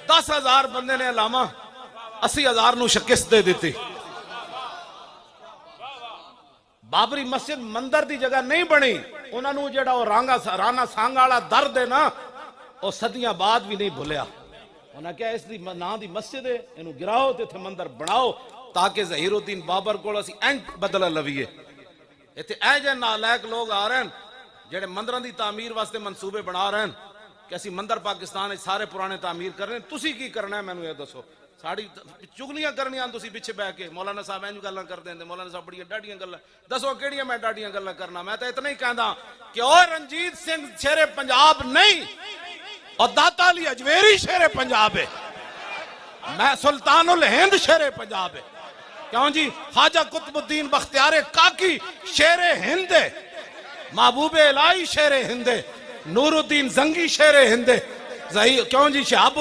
10,000 बंदे ने अलामा 80,000 नू शिकस्त दे दी। बाबरी मस्जिद मंदिर की जगह नहीं बनी, उन्होंने जो राना सांग वाला दर्द है ना, वो सदियां बाद भी नहीं भुलिया। उन्हें क्या इसकी ना दी मस्जिद है, इनू गिराओ तो इत्थे मंदिर बनाओ ताकि ज़हीरुद्दीन बाबर को असीं इंज बदला लवीए। इत्थे ऐ जे नालायक लोग आ रहे हैं जेडे मंदिरों की तामीर वास्ते मनसूबे बना रहे हैं कि असीं मंदिर पाकिस्तान सारे पुराने तामीर कर रहे हैं। तुसीं की करना है मैनू ये दसो। साड़ी चुगलियां करनियां तुसीं पिछे बह के मौलाना साहब इंज गल्लां करदे हैं, मौलाना साहब बड़ियां डाडियां गल्लां। दसो किहड़ियां मैं डाडियां गल्लां करना। मैं तो इतना ही कहदा कि ओ रणजीत सिंह शेरे पंजाब नहीं और दाता अली अजमेरी शेरे पंजाब है, मैं सुल्तानुल हिंद शेरे पंजाब है। क्यों जी? ख्वाजा कुतुबुद्दीन बख्तियार काकी शेरे हिंद है, महबूब इलाही शेरे हिंद है, नूरुद्दीन जंगी शेरे हिंद है। क्यों जी? शहाब